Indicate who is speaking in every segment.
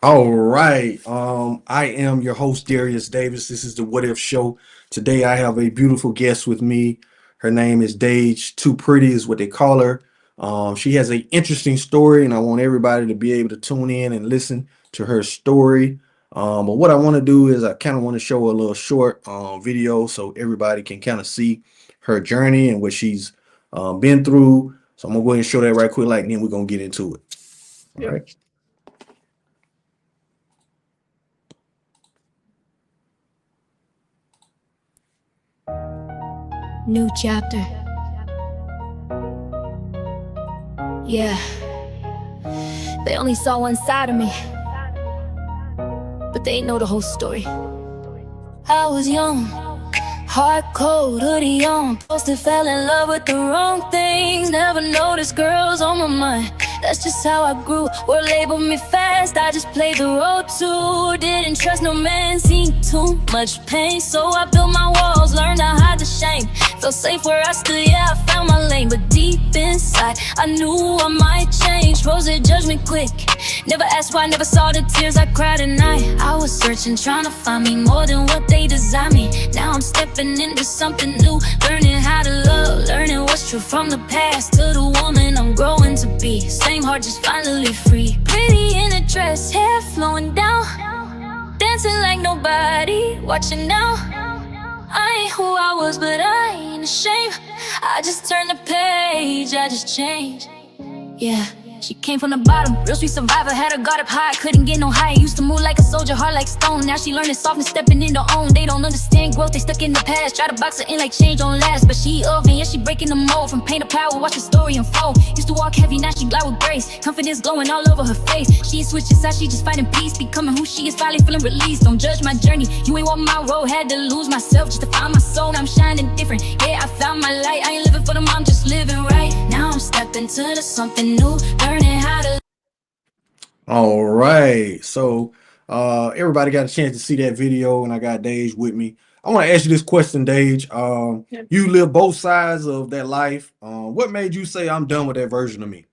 Speaker 1: All right. I am your host, Darius Davis. This is the What If Show. Today I have a beautiful guest with me. Her name is Daj Too Pretty is what they call her. She has an interesting story, and I want everybody to be able to tune in and listen to her story. But what I want to do is I kind of want to show a little short video so everybody can kind of see her journey and what she's been through. So I'm gonna go ahead and show that right quick, like, and then we're gonna get into it. All
Speaker 2: Yep.
Speaker 1: right.
Speaker 3: New chapter. Yeah, they only saw one side of me, but they ain't know the whole story. I was young, heart cold, hoodie on, posted, fell in love with the wrong things. Never noticed girls on my mind. That's just how I grew. World labeled me fast, I just played the role too. Didn't trust no man, seen too much pain. So I built my walls, learned to hide the shame. Felt safe where I stood, yeah, I found my lane. But deep inside, I knew I might change. Rose they judged me quick. Never asked why, never saw the tears I cried at night. I was searching, trying to find me more than what they designed me. Now I'm stepping into something new, learning how to love, learning what's true from the past to the woman I'm growing to be. Same heart, just finally free. Pretty in a dress, hair flowing down, dancing like nobody watching now. I ain't who I was, but I ain't ashamed. I just turned the page, I just changed. Yeah, she came from the bottom, real street survivor. Had her guard up high, couldn't get no higher. Used to move like a soldier, heart like stone. Now she learning softness, stepping in her own. They don't understand growth, they stuck in the past. Try to box her in like change don't last, but she oven, yeah, she breaking the mold. From pain to power, watch the story unfold. Used to walk heavy, now she glide with grace. Confidence glowing all over her face. She ain't switching sides, she just fighting peace. Becoming who she is, finally feeling released. Don't judge my journey, you ain't walk my road. Had to lose myself just to find my soul. Now I'm shining different, yeah, I found my light. I ain't living for them, I'm just living right. Now I'm stepping to something new, learning how to.
Speaker 1: All right. So everybody got a chance to see that video, and I got Dage with me. I want to ask you this question, Dage.
Speaker 2: Yep.
Speaker 1: You live both sides of that life. What made you say I'm done with that version of me?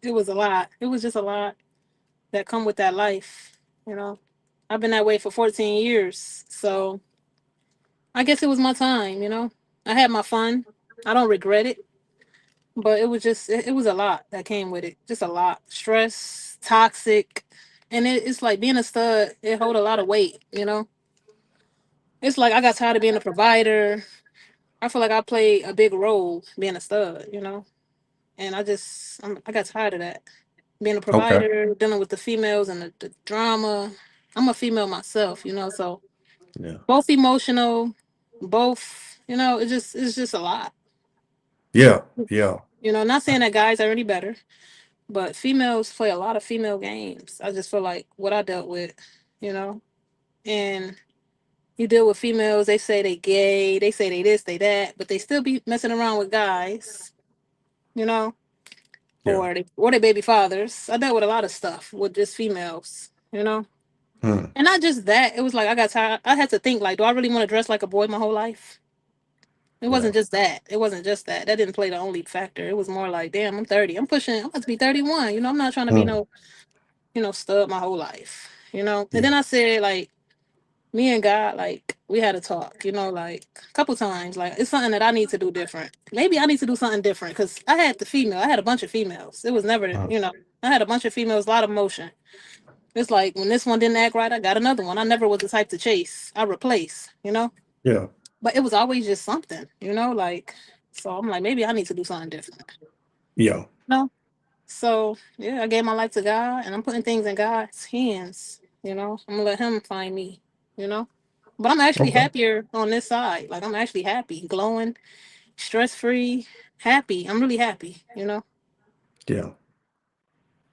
Speaker 2: It was a lot. It was just a lot that come with that life. You know, I've been that way for 14 years. So I guess it was my time, I had my fun. I don't regret it, but it was a lot that came with it. Just a lot. Stress, toxic. And it's like being a stud, it hold a lot of weight. It's like I got tired of being a provider. I feel like I played a big role being a stud. And I got tired of that. Being a
Speaker 1: Okay.
Speaker 2: provider, dealing with the females and the drama. I'm a female myself, so
Speaker 1: Yeah.
Speaker 2: both emotional, both, it's just a lot.
Speaker 1: Yeah. Yeah.
Speaker 2: Not saying that guys are any better, but females play a lot of female games. I just feel like what I dealt with, you know, and you deal with females, they say they gay, they say they this, they that, but they still be messing around with guys, you know,
Speaker 1: Yeah.
Speaker 2: or they baby fathers. I dealt with a lot of stuff with just females.
Speaker 1: Hmm.
Speaker 2: And not just that, it was like I got tired. I had to think like, do I really want to dress like a boy my whole life? It
Speaker 1: Yeah.
Speaker 2: wasn't just that. It wasn't just that. That didn't play the only factor. It was more like, damn, I'm 30. I'm about to be 31. I'm not trying to be
Speaker 1: Hmm.
Speaker 2: no stud my whole life. And
Speaker 1: Yeah.
Speaker 2: then I said, like, me and God, like, we had a talk, like a couple times. Like, it's something that I need to do different. Maybe I need to do something different because I had a bunch of females. It was never,
Speaker 1: Hmm.
Speaker 2: I had a bunch of females, a lot of motion. It's like when this one didn't act right, I got another one. I never was the type to chase. I replace.
Speaker 1: Yeah.
Speaker 2: But it was always just something, like, so I'm like, maybe I need to do something different.
Speaker 1: Yeah.
Speaker 2: No. So yeah, I gave my life to God and I'm putting things in God's hands. I'm gonna let him find me. But I'm actually
Speaker 1: Okay.
Speaker 2: happier on this side. Like I'm actually happy, glowing, stress free, happy. I'm really happy.
Speaker 1: Yeah.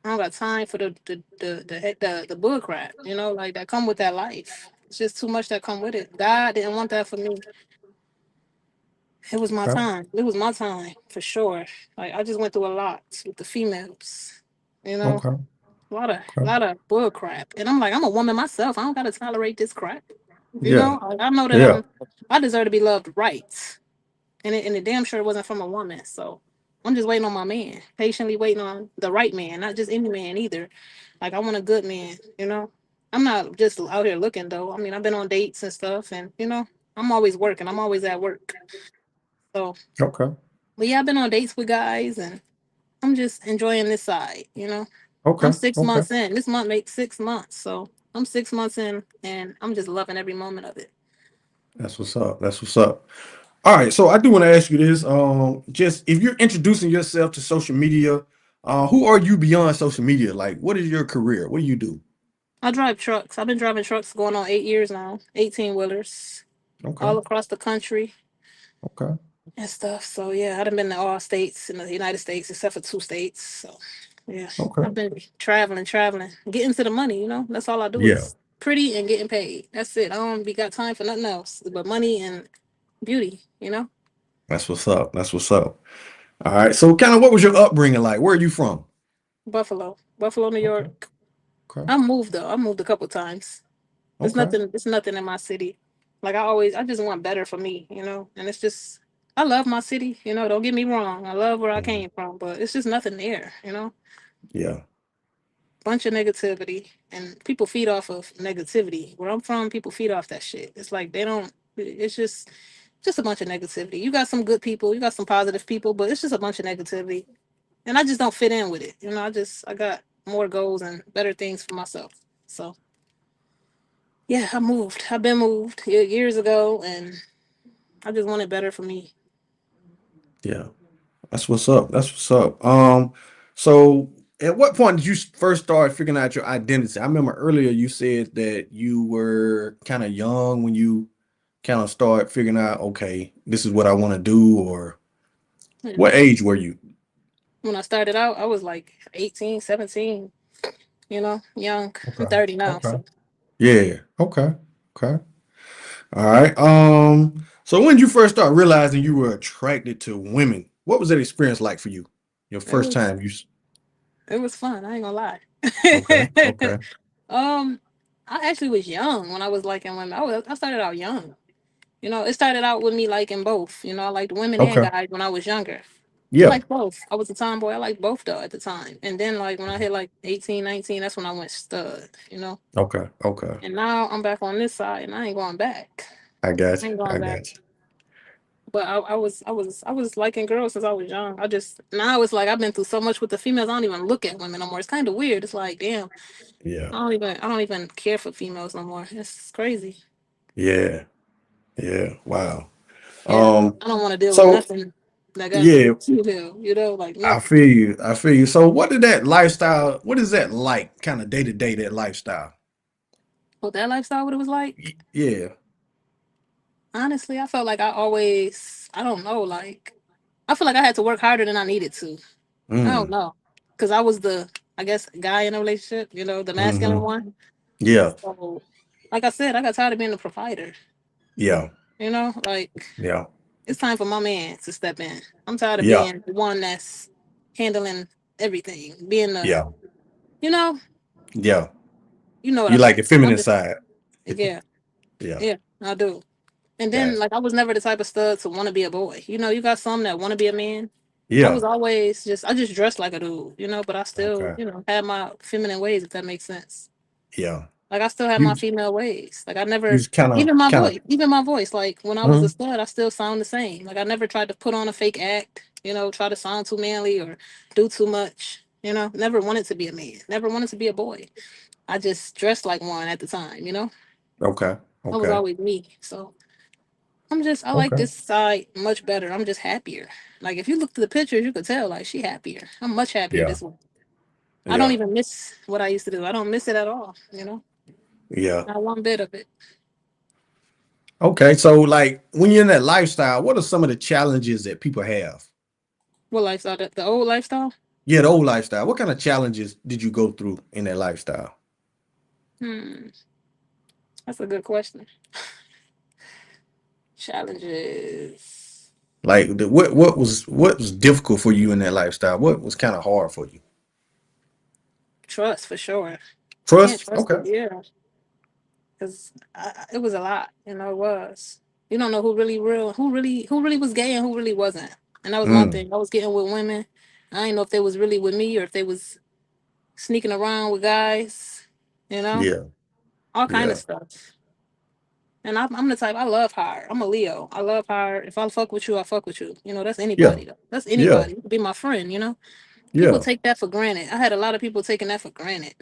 Speaker 2: I don't got time for the bull crap, like that come with that life. It's just too much that come with it. God didn't want that for me. It was my
Speaker 1: Okay.
Speaker 2: time. It was my time for sure. Like I just went through a lot with the females. You know,
Speaker 1: Okay.
Speaker 2: a lot of
Speaker 1: Okay.
Speaker 2: bull crap. And I'm like, I'm a woman myself. I don't gotta tolerate this crap.
Speaker 1: Yeah.
Speaker 2: I know that
Speaker 1: Yeah.
Speaker 2: I deserve to be loved right. And it damn sure wasn't from a woman. So I'm just waiting on my man, patiently waiting on the right man, not just any man either. Like I want a good man, you know. I'm not just out here looking though. I mean, I've been on dates and stuff, and you know, I'm always working. I'm always at work. So,
Speaker 1: Okay.
Speaker 2: but yeah, I've been on dates with guys, and I'm just enjoying this side. You know, I'm
Speaker 1: Okay.
Speaker 2: 6 months
Speaker 1: Okay.
Speaker 2: in. This month makes 6 months, so I'm 6 months in, and I'm just loving every moment of it.
Speaker 1: That's what's up. That's what's up. All right. So I do want to ask you this. Just if you're introducing yourself to social media, who are you beyond social media? Like, what is your career? What do you do?
Speaker 2: I drive trucks. I've been driving trucks going on 8 years now, 18 wheelers
Speaker 1: Okay.
Speaker 2: all across the country
Speaker 1: Okay.
Speaker 2: and stuff. So yeah, I've been to all states in the United States except for 2 states. So yeah,
Speaker 1: Okay.
Speaker 2: I've been traveling, getting to the money. You know, that's all I do
Speaker 1: Yeah.
Speaker 2: is pretty and getting paid. That's it. I don't be got time for nothing else but money and beauty. You know,
Speaker 1: That's what's up. That's what's up. All right. So, kind of, what was your upbringing like? Where are you from?
Speaker 2: Buffalo, New
Speaker 1: Okay.
Speaker 2: York.
Speaker 1: Okay.
Speaker 2: I moved though. I moved a couple times. It's
Speaker 1: Okay.
Speaker 2: nothing. It's nothing in my city. Like I just want better for me. You know, and it's just. I love my city, you know, don't get me wrong. I love where I
Speaker 1: Mhm.
Speaker 2: came from, but it's just nothing there, you know?
Speaker 1: Yeah.
Speaker 2: Bunch of negativity and people feed off of negativity. Where I'm from, people feed off that shit. It's like they don't it's just a bunch of negativity. You got some good people, you got some positive people, but it's just a bunch of negativity. And I just don't fit in with it. You know, I got more goals and better things for myself. So yeah, I moved. I've been moved years ago and I just want it better for me.
Speaker 1: Yeah. That's what's up. That's what's up. So at what point did you first start figuring out your identity? I remember earlier you said that you were kind of young when you kind of start figuring out, okay, this is what I want to do, or
Speaker 2: Yeah.
Speaker 1: what age were you?
Speaker 2: When I started out, I was like 18, 17. You know, young. I'm
Speaker 1: Okay.
Speaker 2: 30 now,
Speaker 1: Okay.
Speaker 2: so
Speaker 1: Yeah. Okay. Okay. All right. So when did you first start realizing you were attracted to women? What was that experience like for you? Your
Speaker 2: it
Speaker 1: first
Speaker 2: was
Speaker 1: time
Speaker 2: it was fun. I ain't gonna lie.
Speaker 1: okay. Okay.
Speaker 2: um, I actually was young when I was liking women. I started out young. You know, it started out with me liking both. You know, I liked women and
Speaker 1: Okay.
Speaker 2: guys when I was younger. I
Speaker 1: Yeah.
Speaker 2: liked both. I was a tomboy. I liked both though at the time. And then like when I hit like 18, 19, that's when I went stud. You know,
Speaker 1: Okay. Okay.
Speaker 2: and now I'm back on this side, and I ain't going back.
Speaker 1: I got
Speaker 2: I
Speaker 1: you.
Speaker 2: ain't
Speaker 1: I
Speaker 2: going back.
Speaker 1: got you.
Speaker 2: But I was liking girls since I was young. I just now it's like I've been through so much with the females. I don't even look at women no more. It's kind of weird. It's like damn,
Speaker 1: Yeah.
Speaker 2: I don't even care for females no more. It's crazy.
Speaker 1: Yeah. Yeah. Wow.
Speaker 2: Yeah,
Speaker 1: Um,
Speaker 2: I don't want to deal with
Speaker 1: so
Speaker 2: nothing that got to do
Speaker 1: yeah,
Speaker 2: with female. You know, like
Speaker 1: I
Speaker 2: nothing.
Speaker 1: feel you. I feel you. So what did that lifestyle, what is that like kind of day to day, that lifestyle?
Speaker 2: But that lifestyle, what it was like.
Speaker 1: Yeah.
Speaker 2: Honestly, I felt like I don't know, like I feel like I had to work harder than I needed to. I don't
Speaker 1: Mm.
Speaker 2: know, because I was the, I guess, guy in a relationship. You know, the masculine
Speaker 1: Mm-hmm.
Speaker 2: one.
Speaker 1: Yeah.
Speaker 2: So, like I said, I got tired of being the provider.
Speaker 1: Yeah.
Speaker 2: You know, like
Speaker 1: Yeah.
Speaker 2: it's time for my man to step in. I'm tired of
Speaker 1: Yeah.
Speaker 2: being the one that's handling everything, being the,
Speaker 1: Yeah.
Speaker 2: you know,
Speaker 1: Yeah.
Speaker 2: you know what I
Speaker 1: You like the
Speaker 2: mean. I'm
Speaker 1: feminine
Speaker 2: just,
Speaker 1: side.
Speaker 2: yeah,
Speaker 1: Yeah.
Speaker 2: yeah, I do. And then,
Speaker 1: Gotcha.
Speaker 2: like, I was never the type of stud to want to be a boy. You know, you got some that want to be a man. I
Speaker 1: Yeah.
Speaker 2: was always I just dressed like a dude, you know, but I still,
Speaker 1: Okay.
Speaker 2: had my feminine ways, if that makes sense.
Speaker 1: Yeah.
Speaker 2: Like I still have
Speaker 1: You
Speaker 2: my female ways. Like I
Speaker 1: you
Speaker 2: never,
Speaker 1: was kind of
Speaker 2: even my voice. Like when I was a
Speaker 1: mhm.
Speaker 2: stud, I still sound the same. Like I never tried to put on a fake act. You know, try to sound too manly or do too much. You know, never wanted to be a man. Never wanted to be a boy. I just dressed like one at the time. You know,
Speaker 1: Okay.
Speaker 2: I was
Speaker 1: Okay.
Speaker 2: always me. So I like
Speaker 1: Okay.
Speaker 2: this side much better. I'm just happier. Like if you look at the pictures, you could tell like she happier. I'm much happier
Speaker 1: Yeah.
Speaker 2: this way. I don't
Speaker 1: Yeah.
Speaker 2: even miss what I used to do. I don't miss it at all. You know,
Speaker 1: Yeah.
Speaker 2: not one bit of it.
Speaker 1: Okay. So like when you're in that lifestyle, what are some of the challenges that people have?
Speaker 2: What lifestyle? The old lifestyle.
Speaker 1: Yeah, the old lifestyle. What kind of challenges did you go through in that lifestyle?
Speaker 2: Hmm, that's a good question. Challenges.
Speaker 1: Like what was difficult for you in that lifestyle? What was kind of hard for you?
Speaker 2: Trust for sure. I can't
Speaker 1: Trust?
Speaker 2: trust
Speaker 1: Okay.
Speaker 2: it. Yeah, because it was a lot. You know, it was. You don't know who really real, who really was gay, and who really wasn't. And that was my
Speaker 1: Mm.
Speaker 2: thing. I was getting with women. I didn't know if they was really with me or if they was sneaking around with guys, you know,
Speaker 1: Yeah.
Speaker 2: all kind of
Speaker 1: Yeah.
Speaker 2: stuff. And I'm the type I love hard. I'm a Leo. I love hard. If I fuck with you, I fuck with you. You know, that's
Speaker 1: Yeah.
Speaker 2: anybody though. That's
Speaker 1: Yeah.
Speaker 2: anybody. You could be my friend. You know, people
Speaker 1: Yeah.
Speaker 2: take that for granted. I had a lot of people taking that for granted.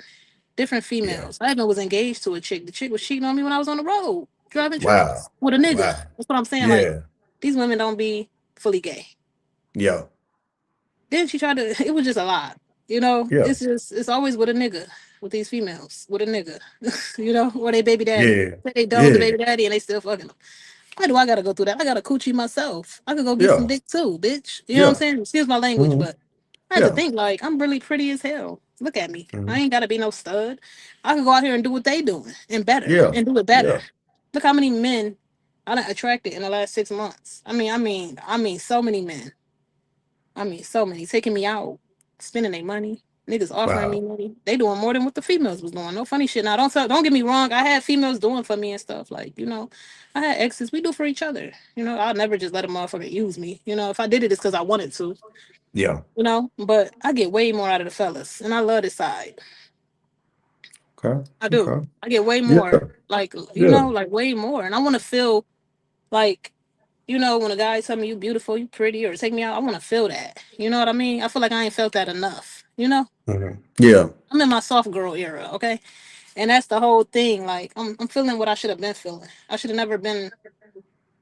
Speaker 2: Different
Speaker 1: Yeah.
Speaker 2: females. I even was engaged to a chick. The chick was cheating on me when I was on the road driving
Speaker 1: Wow.
Speaker 2: trucks with a nigga.
Speaker 1: Wow.
Speaker 2: That's what I'm saying. Like
Speaker 1: Yeah.
Speaker 2: these women don't be fully gay.
Speaker 1: Yeah.
Speaker 2: Then she tried to. It was just a lot. You know,
Speaker 1: Yeah.
Speaker 2: it's always with a nigga with these females with a nigga. You know, or they baby daddy.
Speaker 1: Yeah.
Speaker 2: Say they done with the
Speaker 1: Yeah.
Speaker 2: baby daddy and they still fucking them. Why do I gotta go through that? I got a coochie myself. I could go get some
Speaker 1: Yeah.
Speaker 2: dick too, bitch. You know what I'm
Speaker 1: Yeah.
Speaker 2: saying? Excuse my language,
Speaker 1: Hmm.
Speaker 2: but I had to
Speaker 1: Yeah.
Speaker 2: think like I'm really pretty as hell. Look at me. I
Speaker 1: Hmm.
Speaker 2: ain't gotta be no stud. I could go out here and do what they doing
Speaker 1: Yeah.
Speaker 2: and do it better.
Speaker 1: Yeah.
Speaker 2: Look how many men I done attracted in the last 6 months. I mean, so many men. I mean, so many taking me out, spending their money. Niggas offering me
Speaker 1: Wow.
Speaker 2: money. They doing more than what the females was doing. No funny shit. Now, don't get me wrong. I had females doing for me and stuff. Like, you know, I had exes. We do for each other. You know, I'll never just let a motherfucker use me. You know, if I did it, it's because I wanted to.
Speaker 1: Yeah.
Speaker 2: You know, but I get way more out of the fellas, and I love this side.
Speaker 1: Okay.
Speaker 2: I do.
Speaker 1: Okay.
Speaker 2: I get way
Speaker 1: Yeah.
Speaker 2: more. Like, you
Speaker 1: Yeah.
Speaker 2: know, like way more, and I want to feel like, you know, when a guy tell me you beautiful, you pretty, or take me out, I want to feel that. You know what I mean? I feel like I ain't felt that enough. You know,
Speaker 1: Hmm. Yeah.
Speaker 2: I'm in my soft girl era, okay, and that's the whole thing. Like, I'm feeling what I should have been feeling. I should have never been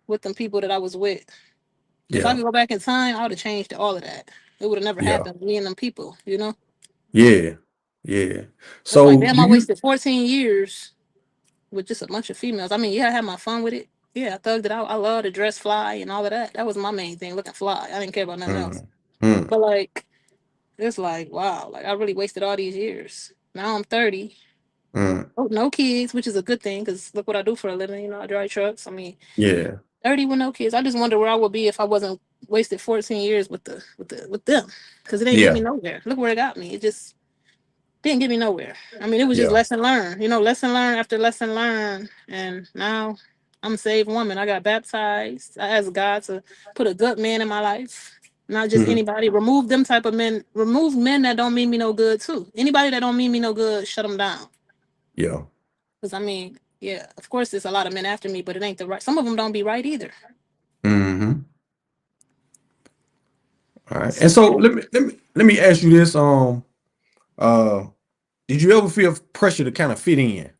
Speaker 2: with them people that I was with. If I
Speaker 1: Yeah.
Speaker 2: could go back in time, I would have changed all of that. It would have never
Speaker 1: Yeah.
Speaker 2: happened. Me and them people, you know.
Speaker 1: Yeah. Yeah.
Speaker 2: It's like,
Speaker 1: So
Speaker 2: damn,
Speaker 1: do
Speaker 2: I
Speaker 1: you?
Speaker 2: wasted 14 years with just a bunch of females. I mean, yeah, I had my fun with it. Yeah, I thugged it out. I love to dress fly and all of that. That was my main thing, looking fly. I didn't care about nothing else.
Speaker 1: Mm. Mm.
Speaker 2: But like, it's like, wow, like I really wasted all these years. Now I'm 30.
Speaker 1: Mm.
Speaker 2: Oh, no kids, which is a good thing because look what I do for a living. You know, I drive trucks. I mean,
Speaker 1: Yeah.
Speaker 2: 30 with no kids. I just wonder where I would be if I wasn't wasted 14 years with them because it didn't get me
Speaker 1: Yeah.
Speaker 2: nowhere. Look where it got me. It just didn't get me nowhere. I mean, it was just
Speaker 1: Yeah.
Speaker 2: lesson learned, you know, lesson learned after lesson learned. And now I'm a saved woman. I got baptized. I asked God to put a good man in my life, not just
Speaker 1: Mm.
Speaker 2: anybody. Remove them type of men. Remove men that don't mean me no good too. Anybody that don't mean me no good, shut them down.
Speaker 1: Yeah.
Speaker 2: Because I mean, yeah, of course, there's a lot of men after me, but it ain't the right. Some of them don't be right either.
Speaker 1: Hmm. All right. And
Speaker 2: So
Speaker 1: so
Speaker 2: yeah,
Speaker 1: let me ask you this. Uh, did you ever feel pressure to kind of fit in?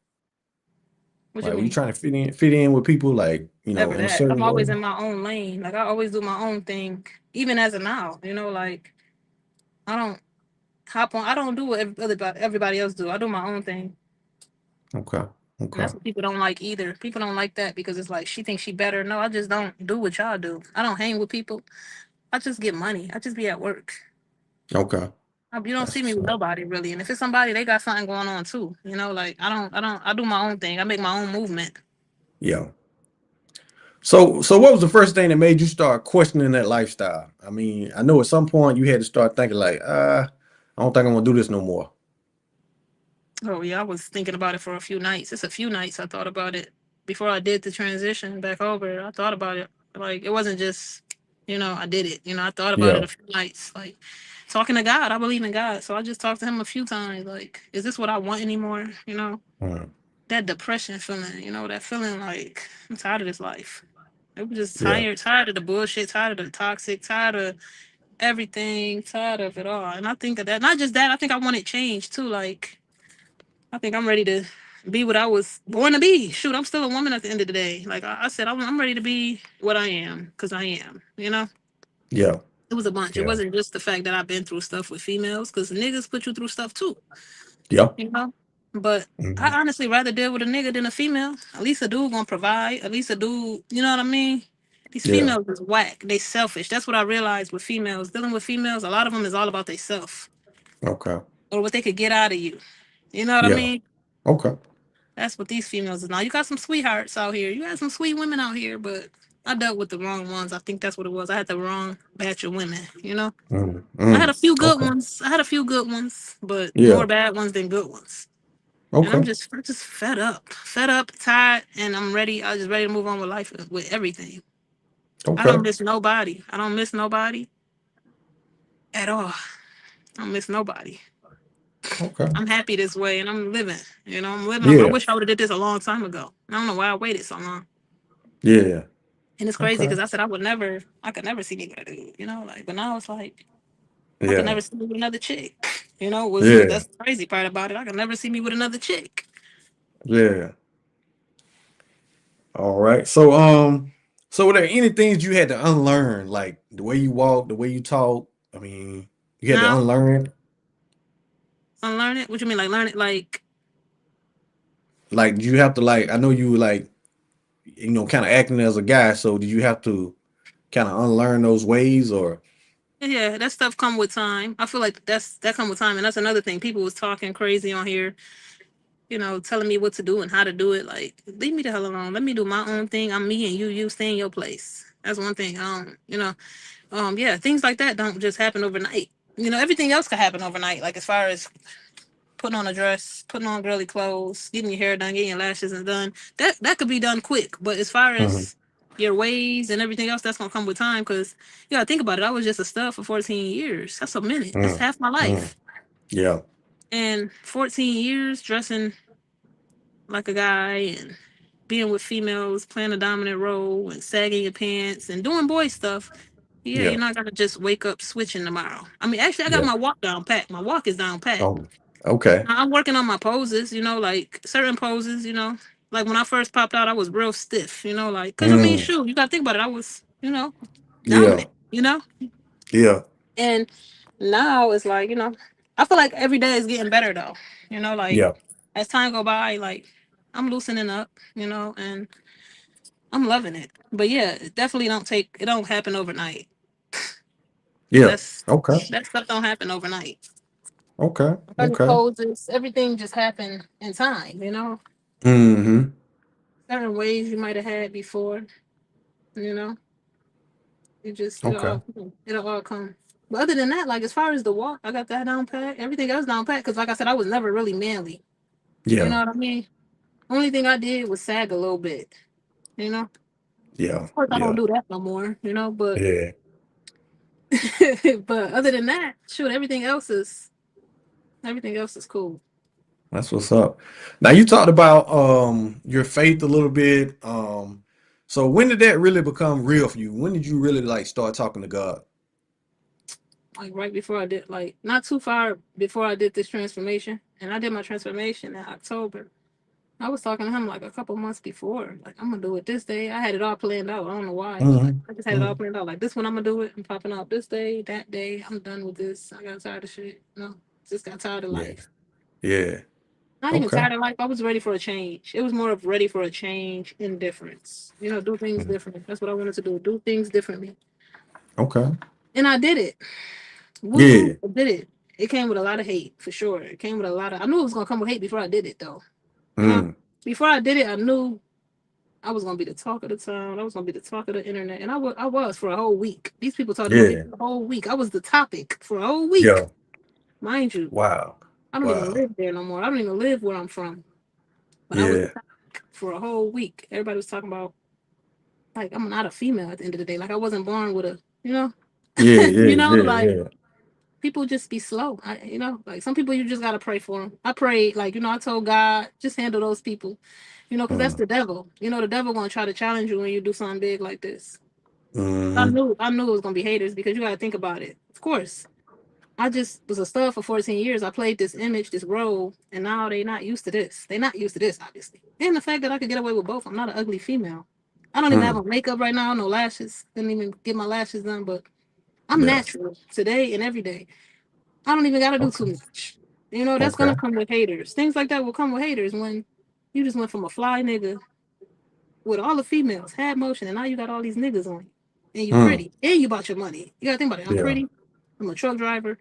Speaker 2: what you
Speaker 1: Like, were you
Speaker 2: mean?
Speaker 1: trying to fit in with people, like,
Speaker 2: Never
Speaker 1: in a
Speaker 2: that. I'm
Speaker 1: certain way?
Speaker 2: always in my own lane. Like I always do my own thing, even as a now. You know, like I don't hop on. I don't do what everybody else do. I do my own thing,
Speaker 1: Okay.
Speaker 2: and
Speaker 1: Okay.
Speaker 2: that's what people don't like either. People don't like that because it's like she thinks she better. No, I just don't do what y'all do. I don't hang with people. I just get money. I just be at work.
Speaker 1: Okay.
Speaker 2: You don't
Speaker 1: That's
Speaker 2: see me
Speaker 1: what's
Speaker 2: with
Speaker 1: up.
Speaker 2: nobody really. And if it's somebody, they got something going on too. You know, like I do my own thing. I make my own movement.
Speaker 1: Yeah. So what was the first thing that made you start questioning that lifestyle? I mean, I know at some point you had to start thinking like, I don't think I'm gonna do this no more.
Speaker 2: Oh yeah, I was thinking about it for a few nights. It's a few nights I thought about it before I did the transition back over. I thought about it. Like it wasn't just, you know, I did it. You know, I thought about it
Speaker 1: Yeah.
Speaker 2: a few nights. Like talking to God. I believe in God. So I just talked to him a few times. Like, is this what I want anymore? You know?
Speaker 1: Mm.
Speaker 2: That depression feeling, you know, that feeling like I'm tired of this life. I was just
Speaker 1: Yeah.
Speaker 2: tired of the bullshit, tired of the toxic, tired of everything, tired of it all. And I think of that. Not just that, I think I wanted change too. Like I think I'm ready to be what I was born to be. Shoot, I'm still a woman at the end of the day. Like I said, I'm ready to be what I am because I am. You know,
Speaker 1: Yeah.
Speaker 2: it was a bunch. It
Speaker 1: Yeah.
Speaker 2: wasn't just the fact that I've been through stuff with females because niggas put you through stuff too.
Speaker 1: Yeah.
Speaker 2: You know, but
Speaker 1: Hmm.
Speaker 2: I honestly rather deal with a nigga than a female. At least a dude gonna provide. At least a dude, you know what I mean? These
Speaker 1: Yeah.
Speaker 2: females is whack. They selfish. That's what I realized with females. Dealing with females, a lot of them is all about they self
Speaker 1: Okay.
Speaker 2: or what they could get out of you. You know what I
Speaker 1: Yeah.
Speaker 2: mean?
Speaker 1: Okay.
Speaker 2: That's what these females is now. You got some sweethearts out here. You got some sweet women out here, but I dealt with the wrong ones. I think that's what it was. I had the wrong batch of women, you know?
Speaker 1: Mm.
Speaker 2: I had
Speaker 1: Mm.
Speaker 2: a few good
Speaker 1: Okay.
Speaker 2: ones. I had a few good ones, but
Speaker 1: Yeah.
Speaker 2: more bad ones than good ones. And
Speaker 1: Okay.
Speaker 2: I'm just fed up, tired, and I'm ready. I was just ready to move on with life with everything. I don't
Speaker 1: Okay.
Speaker 2: miss nobody. I don't miss nobody at all. I don't miss nobody.
Speaker 1: Okay.
Speaker 2: I'm happy this way and I'm living. I'm living. I
Speaker 1: Yeah.
Speaker 2: wish I would have did this a long time ago. I don't know why I waited so long.
Speaker 1: Yeah.
Speaker 2: And it's crazy
Speaker 1: Okay.
Speaker 2: because I said I could never see me with a dude, like, but now it's like, I could
Speaker 1: Yeah.
Speaker 2: never see me with another chick.
Speaker 1: Yeah.
Speaker 2: That's the crazy part about it. I could never see me with another chick.
Speaker 1: Yeah. All right. So were there any things you had to unlearn, like the way you walk, the way you talk? I mean, you had to
Speaker 2: Now,
Speaker 1: unlearn,
Speaker 2: unlearn it. What you mean, like learn it? Like,
Speaker 1: like you have to like. I know you were like, kind of acting as a guy. So did you have to kind of unlearn those ways, or?
Speaker 2: yeah, that stuff come with time. I feel like that come with time, and that's another thing. People was talking crazy on here, telling me what to do and how to do it. Like, leave me the hell alone. Let me do my own thing. I'm me, and you stay in your place. That's one thing. Yeah, things like that don't just happen overnight. Everything else could happen overnight. Like as far as putting on a dress, putting on girly clothes, getting your hair done, getting your lashes and done. That could be done quick. But as far
Speaker 1: Mhm.
Speaker 2: as your ways and everything else, that's gonna come with time. Because you gotta think about it. I was just a stud for 14 years. That's a minute. That's
Speaker 1: Mm.
Speaker 2: half my
Speaker 1: Mm.
Speaker 2: life.
Speaker 1: Yeah.
Speaker 2: And 14 years dressing like a guy and being with females, playing a dominant role and sagging your pants and doing boy stuff. Yeah,
Speaker 1: Yeah.
Speaker 2: you're not gonna just wake up switching tomorrow. I mean, actually, I got
Speaker 1: Yeah.
Speaker 2: my walk down pat. My walk is down pat.
Speaker 1: Oh. Okay.
Speaker 2: I'm working on my poses, like certain poses, like when I first popped out, I was real stiff, like, cause I mean,
Speaker 1: Mm.
Speaker 2: shoot, you gotta think about it. I was,
Speaker 1: Yeah.
Speaker 2: dominant,
Speaker 1: Yeah.
Speaker 2: and now it's like, I feel like every day is getting better though, like
Speaker 1: Yeah.
Speaker 2: as time go by, like I'm loosening up, and I'm loving it. But yeah, it definitely it don't happen overnight.
Speaker 1: Yeah.
Speaker 2: That's
Speaker 1: Okay.
Speaker 2: that stuff don't happen overnight.
Speaker 1: Okay.
Speaker 2: Certain
Speaker 1: Okay.
Speaker 2: poses, everything just happened in time,
Speaker 1: Mm-hmm.
Speaker 2: certain ways you might have had before, you know. You just
Speaker 1: Okay.
Speaker 2: it'll all come. But other than that, like as far as the walk, I got that down pat. Everything else down pat. Cause like I said, I was never really manly. You
Speaker 1: Yeah.
Speaker 2: know what I mean? Only thing I did was sag a little bit. You know.
Speaker 1: Yeah.
Speaker 2: Of course, I don't
Speaker 1: Yeah.
Speaker 2: do that no more. But
Speaker 1: Yeah.
Speaker 2: but other than that, shoot, everything else is cool.
Speaker 1: That's what's up. Now you talked about your faith a little bit. So when did that really become real for you? When did you really like start talking to God?
Speaker 2: Like right before I did, like not too far before I did this transformation, and I did my transformation in October. I was talking to him like a couple months before. Like, I'm gonna do it this day. I had it all planned out. I don't know why, but
Speaker 1: Mm-hmm.
Speaker 2: I just had it all
Speaker 1: Mm-hmm.
Speaker 2: planned out. Like this one I'm gonna do it. I'm popping out this day, that day. I'm done with this. I got tired of shit. Just got tired of
Speaker 1: Yeah.
Speaker 2: life.
Speaker 1: Yeah.
Speaker 2: Not even
Speaker 1: Okay.
Speaker 2: tired of life. I was ready for a change. It was more of ready for a change in difference. Do things
Speaker 1: Mhm.
Speaker 2: different. That's what I wanted to do. Do things differently.
Speaker 1: Okay.
Speaker 2: And I did it. Woo,
Speaker 1: Yeah.
Speaker 2: I did it. It came with a lot of hate, for sure. It came with a lot of I knew it was gonna come with hate before I did it though. You know?
Speaker 1: Mm.
Speaker 2: Before I did it, I knew I was gonna be the talk of the town. I was gonna be the talk of the internet, and I was for a whole week. These people talked about me
Speaker 1: Yeah.
Speaker 2: for a whole week. I was the topic for a whole week,
Speaker 1: Yeah.
Speaker 2: mind you.
Speaker 1: Wow.
Speaker 2: I don't even
Speaker 1: Wow.
Speaker 2: live there no more. I don't even live where I'm from, but I was the
Speaker 1: Yeah.
Speaker 2: topic for a whole week. Everybody was talking about like I'm not a female at the end of the day. Like I wasn't born with a,
Speaker 1: Yeah. Yeah. Yeah.
Speaker 2: like
Speaker 1: Yeah.
Speaker 2: people just be slow. Like some people you just gotta pray for them. I prayed, like I told God just handle those people, because that's
Speaker 1: Mm.
Speaker 2: the devil. The devil gonna try to challenge you when you do something big like this. I
Speaker 1: Mm-hmm.
Speaker 2: knew I knew it was gonna be haters because you gotta think about it. Of course. I just was a stud for 14 years. I played this image, this role, and now they not used to this. They not used to this, obviously. And the fact that I could get away with both. I'm not an ugly female. I don't even have
Speaker 1: Mm.
Speaker 2: on makeup right now, no lashes. Didn't even get my lashes done, but I'm
Speaker 1: Yeah.
Speaker 2: natural today and every day. I don't even gotta do too
Speaker 1: Okay.
Speaker 2: much. That's
Speaker 1: Okay.
Speaker 2: gonna come with haters. Things like that will come with haters when you just went from a fly nigga with all the females, had motion, and now you got all these niggas on you. And you
Speaker 1: Mm.
Speaker 2: pretty. And you bought your money. You gotta think about it. I'm
Speaker 1: Yeah.
Speaker 2: pretty. I'm a truck driver.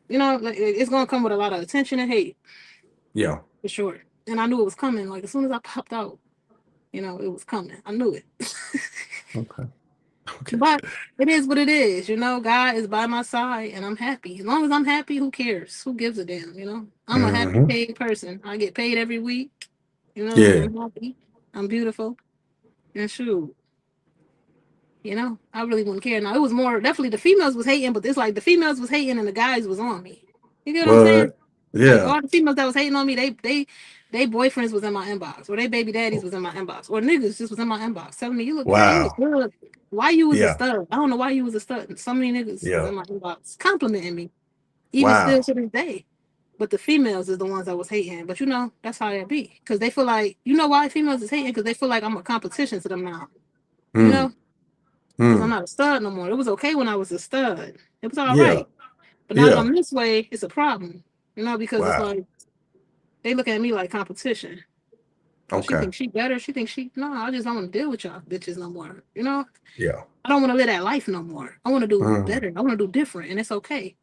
Speaker 2: Like it's gonna come with a lot of attention and hate,
Speaker 1: Yeah.
Speaker 2: for sure. And I knew it was coming. Like as soon as I popped out, it was coming. I knew it.
Speaker 1: Okay. Okay.
Speaker 2: But it is what it is, God is by my side and I'm happy. As long as I'm happy, who cares? Who gives a damn? I'm a happy
Speaker 1: Mm-hmm.
Speaker 2: paid person. I get paid every week, and
Speaker 1: Yeah.
Speaker 2: I'm happy. I'm beautiful. And shoot. You know, I really wouldn't care. Now it was more definitely the females was hating, but it's like the females was hating and the guys was on me. You get what I'm saying?
Speaker 1: What?
Speaker 2: Like
Speaker 1: Yeah.
Speaker 2: all the females that was hating on me, they boyfriends was in my inbox, or they baby daddies was in my inbox, or niggas just was in my inbox telling me, "You look good, you look
Speaker 1: Wow.
Speaker 2: good. Why you was a
Speaker 1: Yeah.
Speaker 2: stud? I don't know why you was a stud." And so many niggas was
Speaker 1: Yeah.
Speaker 2: in my inbox complimenting me, even still
Speaker 1: Wow.
Speaker 2: to this day. But the females is the ones that was hating. But you know, that's how it be. Because they feel like, you know why females is hating? Because they feel like I'm a competition to them now. You
Speaker 1: Hmm.
Speaker 2: know? Because I'm
Speaker 1: Hmm.
Speaker 2: not a stud no more. It was okay when I was a stud. It was all
Speaker 1: Yeah.
Speaker 2: right. But now that
Speaker 1: Yeah.
Speaker 2: I'm this way, it's a problem. You know, because it's
Speaker 1: Wow.
Speaker 2: like they look at me like competition. Oh, she
Speaker 1: Okay.
Speaker 2: thinks she better. She thinks she no, I just don't want to deal with y'all bitches no more. You know?
Speaker 1: Yeah.
Speaker 2: I don't want to live that life no more. I want to do
Speaker 1: Hmm.
Speaker 2: better. I want to do different. And it's okay.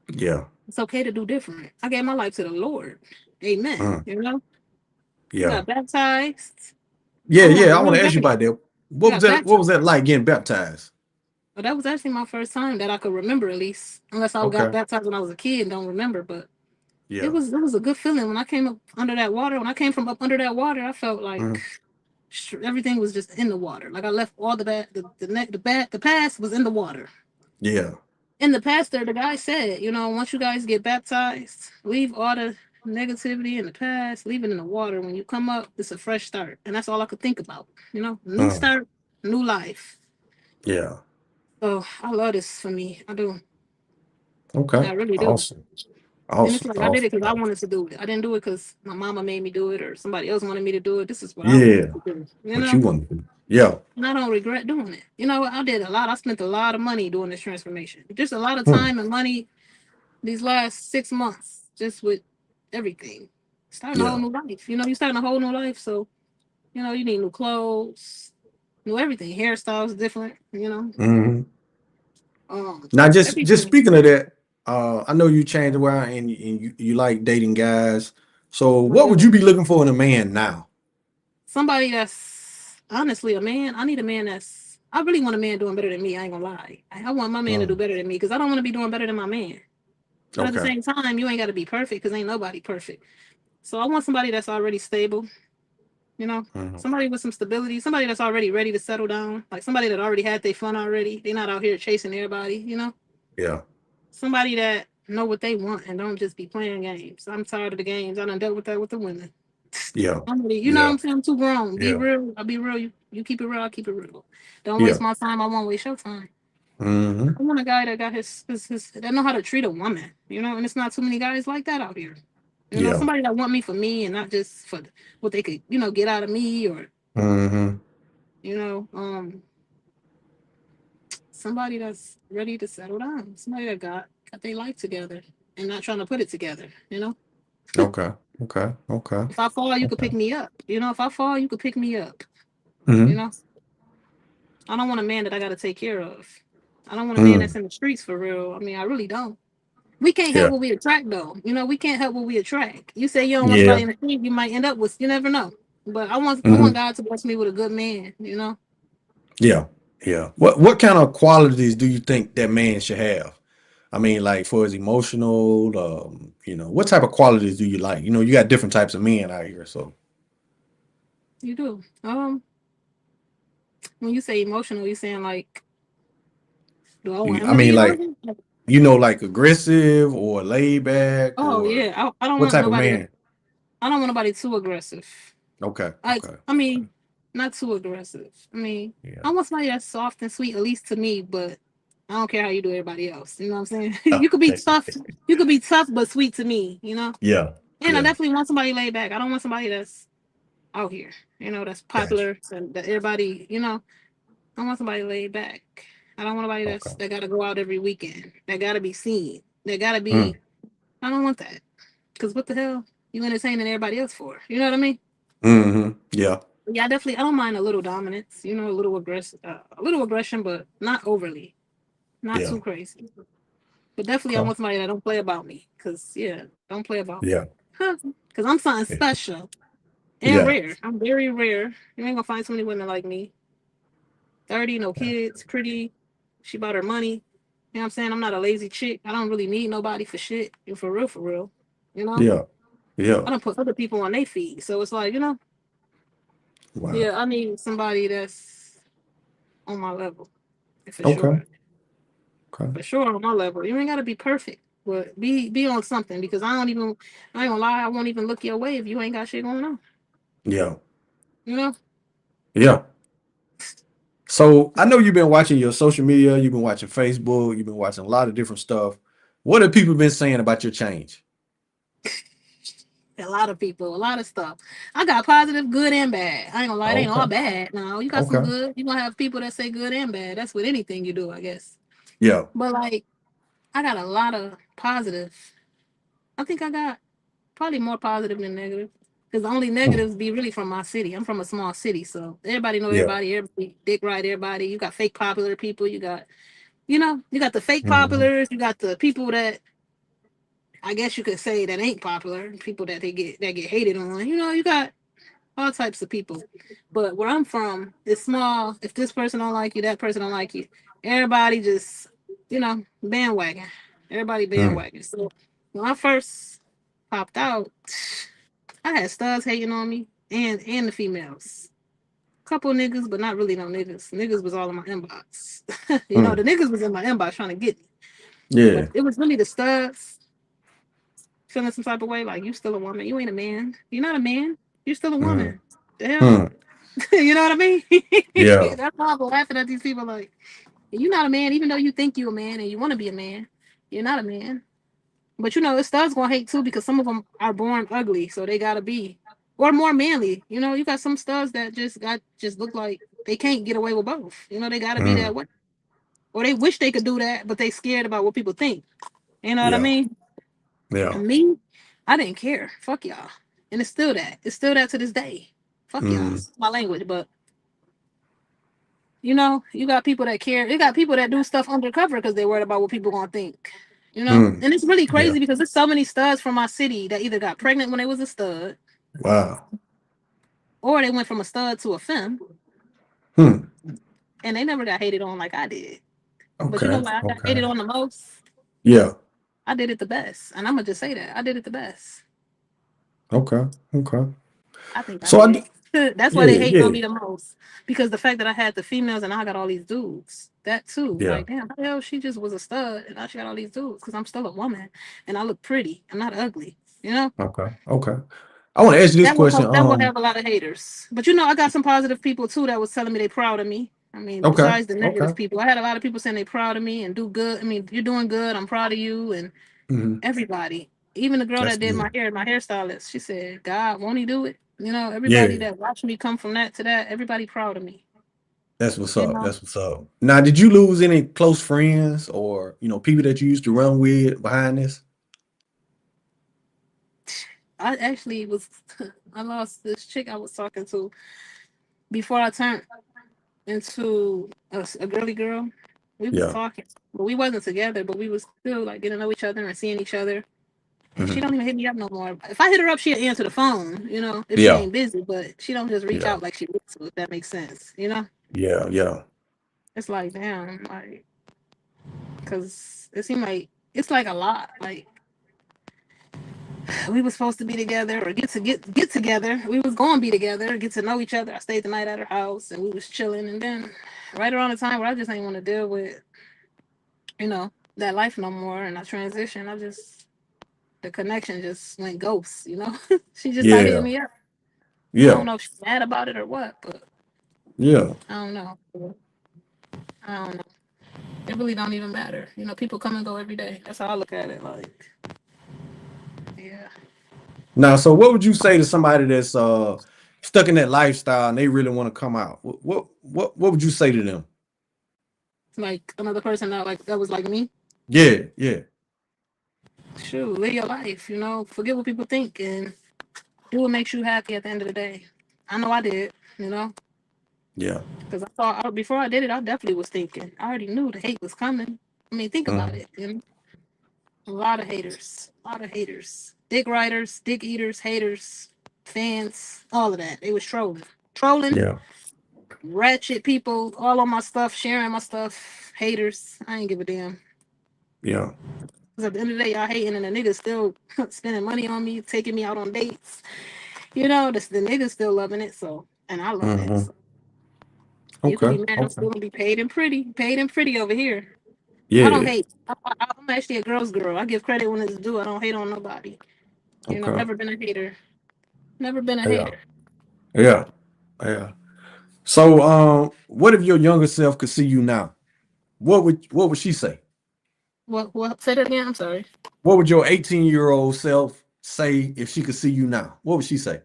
Speaker 1: Yeah.
Speaker 2: It's okay to do different. I gave my life to the Lord. Amen.
Speaker 1: Hmm.
Speaker 2: You know? I
Speaker 1: Yeah.
Speaker 2: got baptized.
Speaker 1: Yeah.
Speaker 2: I went on a
Speaker 1: Yeah. I want
Speaker 2: real
Speaker 1: to ask you
Speaker 2: journey.
Speaker 1: about that.
Speaker 2: I
Speaker 1: What was
Speaker 2: got
Speaker 1: that? What
Speaker 2: baptized.
Speaker 1: was that like getting baptized?
Speaker 2: But that was actually my first time that I could remember, at least, unless I got
Speaker 1: Okay.
Speaker 2: baptized when I was a kid and don't remember. But
Speaker 1: Yeah.
Speaker 2: it was a good feeling when I came up under that water. When I came from up under that water, I felt like
Speaker 1: Hmm.
Speaker 2: everything was just in the water. Like I left all the bad, the past was in the water.
Speaker 1: Yeah.
Speaker 2: And the pastor, the guy said, you know, once you guys get baptized, leave all the negativity in the past, leave it in the water. When you come up, it's a fresh start. And that's all I could think about. You know, new
Speaker 1: Hmm.
Speaker 2: start, new life.
Speaker 1: Yeah.
Speaker 2: So I love this for me. I do.
Speaker 1: Okay.
Speaker 2: I really do.
Speaker 1: Awesome.
Speaker 2: And it's
Speaker 1: Awesome.
Speaker 2: like I did
Speaker 1: Awesome.
Speaker 2: it because I
Speaker 1: Awesome.
Speaker 2: wanted to do it. I didn't do it because my mama made me do it or somebody else wanted me to do it. This is what I wanted
Speaker 1: Yeah.
Speaker 2: to do. You
Speaker 1: What you
Speaker 2: know?
Speaker 1: want to do? Yeah.
Speaker 2: And I don't regret doing it. You know, I did a lot. I spent a lot of money doing this transformation. Just a lot of
Speaker 1: Hmm.
Speaker 2: time and money these last 6 months, just with everything. Starting a whole
Speaker 1: Yeah.
Speaker 2: new life. You know, you starting a whole new life. So, you know, you need new clothes, new everything. Hairstyles different, you know.
Speaker 1: Hmm.
Speaker 2: Um
Speaker 1: Now, just
Speaker 2: everything.
Speaker 1: speaking of that, I know you changed around and you like dating guys. So,
Speaker 2: I
Speaker 1: what would you
Speaker 2: do.
Speaker 1: be looking for in a man now?
Speaker 2: Somebody that's honestly a man. I need a man that's. I really want a man doing better than me. I ain't gonna lie. I want my man to do
Speaker 1: Mm.
Speaker 2: better than me because I don't want to be doing better than my man. But at the
Speaker 1: Okay.
Speaker 2: same time, you ain't got to be perfect because ain't nobody perfect. So I want somebody that's already stable. You know,
Speaker 1: Hmm.
Speaker 2: somebody with some stability. Somebody that's already ready to settle down. Like somebody that already had their fun already. They're not out here chasing everybody. You know,
Speaker 1: Yeah.
Speaker 2: somebody that know what they want and don't just be playing games. I'm tired of the games. I done dealt with that with the women.
Speaker 1: Yeah.
Speaker 2: I'm ready, you know what
Speaker 1: Yeah.
Speaker 2: I'm saying? I'm too grown. Be
Speaker 1: Yeah.
Speaker 2: real. I'll be real. You keep it real. I'll keep it real. Don't waste
Speaker 1: Yeah.
Speaker 2: my time. I won't waste your time.
Speaker 1: Hmm.
Speaker 2: I want a guy that got his that know how to treat a woman, you know, and it's not too many guys like that out here. You know,
Speaker 1: Yeah.
Speaker 2: somebody that want me for me and not just for what they could, you know, get out of me or,
Speaker 1: Hmm.
Speaker 2: you know, somebody that's ready to settle down. Somebody that got their life together and not trying to put it together, you know.
Speaker 1: Okay. Okay. Okay.
Speaker 2: If I fall, you could
Speaker 1: Okay.
Speaker 2: pick me up. You know, if I fall, you could pick me up. You
Speaker 1: Hmm.
Speaker 2: know, I don't want a man that I got to take care of. I don't want a man that's
Speaker 1: Mm.
Speaker 2: in the streets for real. I mean, I really don't. We can't help
Speaker 1: Yeah.
Speaker 2: what we attract, though. You know, we can't help what we attract. You say you don't want
Speaker 1: Yeah.
Speaker 2: somebody in the street, you might end up with. You never know. But I want
Speaker 1: Hmm.
Speaker 2: God to bless me with a good man. You know,
Speaker 1: Yeah. Yeah. What kind of qualities do you think that man should have? I mean, like for his emotional, what type of qualities do you like? You know, you got different types of men out here, so
Speaker 2: you do. When you say emotional, you saying like, do I want him
Speaker 1: I
Speaker 2: to be
Speaker 1: mean, like
Speaker 2: emotional? Like,
Speaker 1: like aggressive or laid back
Speaker 2: oh
Speaker 1: or
Speaker 2: yeah, I don't
Speaker 1: what
Speaker 2: want
Speaker 1: type of
Speaker 2: nobody that.
Speaker 1: man?
Speaker 2: I don't want nobody too aggressive.
Speaker 1: Okay.
Speaker 2: Like,
Speaker 1: Okay.
Speaker 2: I
Speaker 1: Okay.
Speaker 2: mean, not too aggressive. I mean,
Speaker 1: Yeah.
Speaker 2: I want somebody that's soft and sweet, at least to me, but I don't care how you do everybody else. You know what I'm saying? You could be tough. You could be tough but sweet to me, you know?
Speaker 1: Yeah.
Speaker 2: And I
Speaker 1: Yeah.
Speaker 2: definitely want somebody laid back. I don't want somebody that's out here, you know, that's
Speaker 1: Gotcha.
Speaker 2: popular and that everybody, you know, I want somebody laid back. I don't want somebody
Speaker 1: Okay.
Speaker 2: that gotta go out every weekend. That gotta be seen. That gotta
Speaker 1: Mm.
Speaker 2: be I don't want that. Cause what the hell you entertaining everybody else for? You know what I mean?
Speaker 1: Hmm. Yeah.
Speaker 2: Yeah, I don't mind a little dominance, you know, a little aggression, but not overly, not
Speaker 1: Yeah.
Speaker 2: too crazy. But definitely, I
Speaker 1: Okay.
Speaker 2: want somebody that don't play about me, cause yeah, don't play about me,
Speaker 1: Yeah.
Speaker 2: cause I'm something special and
Speaker 1: Yeah.
Speaker 2: rare. I'm very rare. You ain't gonna find so many women like me. 30, no kids, pretty. She bought her money. You know what I'm saying? I'm not a lazy chick. I don't really need nobody for shit. You for real, for real. You know,
Speaker 1: Yeah. Yeah.
Speaker 2: I don't put other people on their feet, so it's like you know,
Speaker 1: Wow.
Speaker 2: yeah, I need somebody that's. on my level, for
Speaker 1: Okay.
Speaker 2: sure.
Speaker 1: Okay.
Speaker 2: For sure on my level. You ain't gotta be perfect, but be on something because I ain't gonna lie, I won't even look your way if you ain't got shit going on.
Speaker 1: Yeah.
Speaker 2: You know?
Speaker 1: Yeah. So I know you've been watching your social media, you've been watching Facebook, you've been watching a lot of different stuff. What have people been saying about your change?
Speaker 2: A lot of people, a lot of stuff. I got positive, good and bad. I ain't gonna lie, it ain't
Speaker 1: Okay.
Speaker 2: all bad. No, you got some
Speaker 1: Okay.
Speaker 2: good. You gonna have people that say good and bad. That's with anything you do, I guess.
Speaker 1: Yeah.
Speaker 2: But like I got a lot of positive. I think I got probably more positive than negative. Because the only
Speaker 1: Mm.
Speaker 2: negatives be really from my city. I'm from a small city, so everybody know
Speaker 1: Yeah.
Speaker 2: everybody. Everybody dick ride everybody. You got fake popular people. You got the fake
Speaker 1: Hmm.
Speaker 2: populars. You got the people that I guess you could say that ain't popular. People that get hated on. You got all types of people. But where I'm from, it's small. If this person don't like you, that person don't like you. Everybody just, bandwagon. Everybody
Speaker 1: Mm.
Speaker 2: bandwagon. So when I first popped out, I had studs hating on me and the females. Couple niggas, but not really no niggas. Niggas was all in my inbox. The
Speaker 1: Mm.
Speaker 2: niggas was in my inbox trying to get me. But
Speaker 1: Yeah.
Speaker 2: it was really the studs feeling some type of way, like you still a woman. You ain't a man. You're not a man. You're still a
Speaker 1: Mm.
Speaker 2: woman. The hell?
Speaker 1: Mm.
Speaker 2: You know what I mean?
Speaker 1: Yeah.
Speaker 2: That's why I'm laughing at these people like, you're not a man, even though you think you're a man and you want to be a man. You're not a man. But it's studs gonna hate too because some of them are born ugly, so they gotta be or more manly. You got some studs that just look like they can't get away with both. They gotta be
Speaker 1: Mm.
Speaker 2: that way. Or they wish they could do that, but they scared about what people think. You know what I
Speaker 1: Yeah.
Speaker 2: mean?
Speaker 1: Yeah.
Speaker 2: And me, I didn't care. Fuck y'all. And it's still that. It's still that to this day. Fuck y'all.
Speaker 1: Mm.
Speaker 2: It's my language, but you got people that care. You got people that do stuff undercover because they're worried about what people gonna think.
Speaker 1: Mm.
Speaker 2: And it's really
Speaker 1: Yeah.
Speaker 2: crazy because there's so many studs from my city that either got pregnant when they was a stud,
Speaker 1: Wow.
Speaker 2: or they went from a stud to a femme,
Speaker 1: Hmm.
Speaker 2: and they never got hated on like I did. But
Speaker 1: Okay.
Speaker 2: what I got
Speaker 1: Okay.
Speaker 2: hated on the most?
Speaker 1: Yeah.
Speaker 2: I did it the best, and I'm gonna just say that I did it the best.
Speaker 1: Okay. Okay.
Speaker 2: I think I
Speaker 1: So I
Speaker 2: did
Speaker 1: d-
Speaker 2: it. That's why they
Speaker 1: yeah,
Speaker 2: hating on
Speaker 1: yeah.
Speaker 2: me the most because the fact that I had the females and I got all these dudes. That too,
Speaker 1: Yeah.
Speaker 2: like damn, how the hell she just was a stud and now she got all these dudes because I'm still a woman and I look pretty. I'm not ugly. You know.
Speaker 1: Okay. Okay. I want to ask you this question.
Speaker 2: That will have a lot of haters. But I got some positive people too that was telling me they proud of me. I mean,
Speaker 1: Okay.
Speaker 2: besides the
Speaker 1: Okay.
Speaker 2: negative people, I had a lot of people saying they proud of me and do good. I mean, you're doing good. I'm proud of you and
Speaker 1: Hmm.
Speaker 2: everybody. Even the girl
Speaker 1: That's
Speaker 2: that did
Speaker 1: good.
Speaker 2: my hairstylist, she said, God, won't he do it? Everybody
Speaker 1: Yeah.
Speaker 2: that watched me come from that to that, everybody proud of me.
Speaker 1: That's what's
Speaker 2: You
Speaker 1: up.
Speaker 2: know,
Speaker 1: That's what's up. Now, did you lose any close friends or people that you used to run with behind this?
Speaker 2: I actually was, I lost this chick I was talking to before I turned into a girly girl. We was
Speaker 1: Yeah.
Speaker 2: talking, but we wasn't together. But we was still like getting to know each other and seeing each other. And she
Speaker 1: Hmm.
Speaker 2: don't even hit me up no more. If I hit her up, she'll answer the phone. If she
Speaker 1: Yeah.
Speaker 2: ain't busy, but she don't just reach
Speaker 1: Yeah.
Speaker 2: out like she used to. If that makes sense.
Speaker 1: Yeah. Yeah.
Speaker 2: It's like damn, like because it seemed like it's like a lot. Like we was supposed to be together or get together. We was going to be together, get to know each other. I stayed the night at her house and we was chilling. And then right around the time where I just ain't want to deal with you know that life no more, and I transitioned. The connection just went ghost. She just started hitting
Speaker 1: Yeah.
Speaker 2: me up. I don't
Speaker 1: Yeah.
Speaker 2: know if she's mad about it or what, but
Speaker 1: Yeah.
Speaker 2: I don't know. I don't know. It really don't even matter. People come and go every day. That's how I look at it. Like, yeah.
Speaker 1: Now, so what would you say to somebody that's stuck in that lifestyle and they really want to come out? What would you say to them?
Speaker 2: Like another person that was like me.
Speaker 1: Yeah. Yeah.
Speaker 2: Shoot, live your life. Forget what people think and do what makes you happy at the end of the day. I know I did.
Speaker 1: Yeah.
Speaker 2: Because I thought before I did it, I definitely was thinking. I already knew the hate was coming. I mean, think about
Speaker 1: Hmm.
Speaker 2: it. A lot of haters. A lot of haters. Dick riders, dick eaters, haters, fans, all of that. They was trolling. Trolling,
Speaker 1: Yeah.
Speaker 2: ratchet people, all on my stuff, sharing my stuff. Haters. I ain't give a damn.
Speaker 1: Yeah.
Speaker 2: Because at the end of the day, y'all hating and the niggas still spending money on me, taking me out on dates. The niggas still loving it, so and I love it.
Speaker 1: Hmm.
Speaker 2: So You can
Speaker 1: Okay.
Speaker 2: be mad. I'm
Speaker 1: Okay.
Speaker 2: still gonna be paid and pretty over here. I don't
Speaker 1: Yeah.
Speaker 2: hate. I'm actually a girl's girl. I give credit when it's due. I don't hate on nobody. You know,
Speaker 1: Okay.
Speaker 2: never been a hater. Never been a
Speaker 1: Yeah.
Speaker 2: hater.
Speaker 1: Yeah. Yeah. So, what if your younger self could see you now? What would she say?
Speaker 2: What? Say that again. I'm sorry.
Speaker 1: What would your 18-year-old self say if she could see you now? What would she say?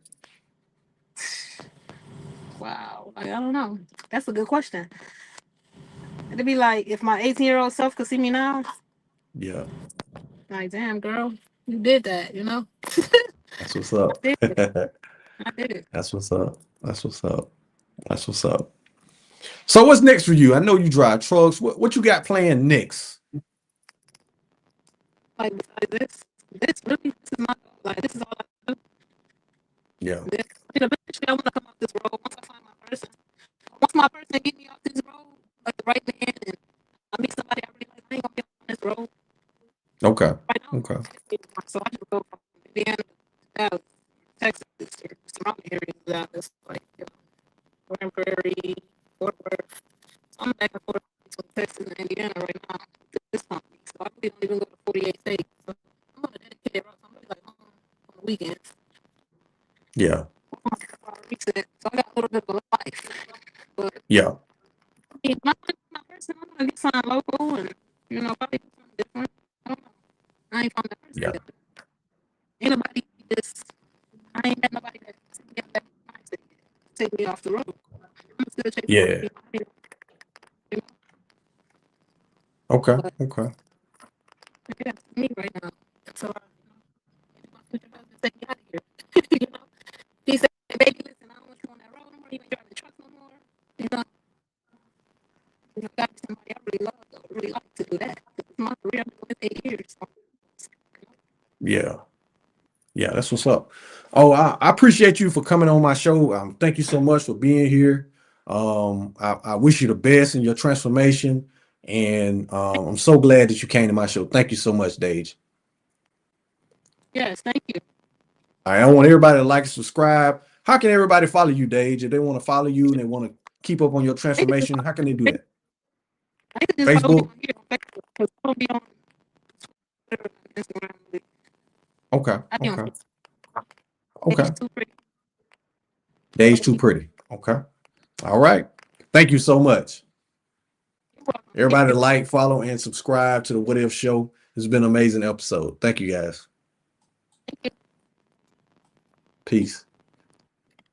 Speaker 2: Wow. Like, I don't know. That's a good question. It'd be like if my 18-year-old self could see me now.
Speaker 1: Yeah.
Speaker 2: Like, damn, girl, you did that. You know,
Speaker 1: That's what's up.
Speaker 2: I did it.
Speaker 1: That's
Speaker 2: I did it.
Speaker 1: what's up. That's what's up. That's what's up. So what's next for you? I know you drive trucks. What you got planned next?
Speaker 2: Like besides this really, this is my like this is all I do.
Speaker 1: Yeah.
Speaker 2: This, eventually, I want to come off this road once I find my person. Once my person get me off this road, like the right man, and I meet somebody I really like, I ain't gonna be on this road.
Speaker 1: Okay.
Speaker 2: Right now,
Speaker 1: Okay.
Speaker 2: so I just go from Indiana to Dallas, Texas, or surrounding areas of Dallas, like Grand Prairie, Fort Worth. So I'm back and forth between Texas and Indiana right now with this company. So I really don't even go to 48 states. So I'm on a dedicated route. So I'm really like home on the weekends.
Speaker 1: Yeah.
Speaker 2: Reset. So I got a little bit of a life. But
Speaker 1: Yeah.
Speaker 2: I mean, my person, I'm gonna get something local and probably do something different. I don't know. I ain't found that person
Speaker 1: Yeah.
Speaker 2: yet. Ain't nobody just I ain't got nobody that get that mindset to take me off the road. I'm still chasing my
Speaker 1: Yeah.
Speaker 2: dream. You know,
Speaker 1: Okay.
Speaker 2: but
Speaker 1: Okay.
Speaker 2: yeah, it's me right now. So maybe my future husband take me out of here. you know, he said, "Baby, listen, I don't want you on that road. I'm not even driving trucks no more." You know, got somebody I really love, though, really like to do that. It's my career. I've been doing it 8 years. So,
Speaker 1: Yeah. Yeah. That's what's up. Oh, I appreciate you for coming on my show. Thank you so much for being here. I wish you the best in your transformation, and I'm so glad that you came to my show. Thank you so much, Dage.
Speaker 2: yes, thank you.
Speaker 1: All right, I want everybody to like and subscribe. How can everybody follow you, Dage? If they want to follow you and they want to keep up on your
Speaker 2: They can just
Speaker 1: transformation, how can they do
Speaker 2: they,
Speaker 1: that?
Speaker 2: they can just follow me
Speaker 1: Facebook?
Speaker 2: on here on Facebook because I don't be on Twitter and Instagram. Really.
Speaker 1: Okay.
Speaker 2: I be on
Speaker 1: Okay.
Speaker 2: Facebook.
Speaker 1: Okay.
Speaker 2: It's too pretty.
Speaker 1: Dage
Speaker 2: Follow
Speaker 1: too
Speaker 2: me.
Speaker 1: pretty. Okay. All right. Thank you so much.
Speaker 2: You're welcome. Thank
Speaker 1: Everybody
Speaker 2: you.
Speaker 1: like, follow, and subscribe to the What If Show. It's been an amazing episode. Thank you guys.
Speaker 2: Thank you.
Speaker 1: Peace.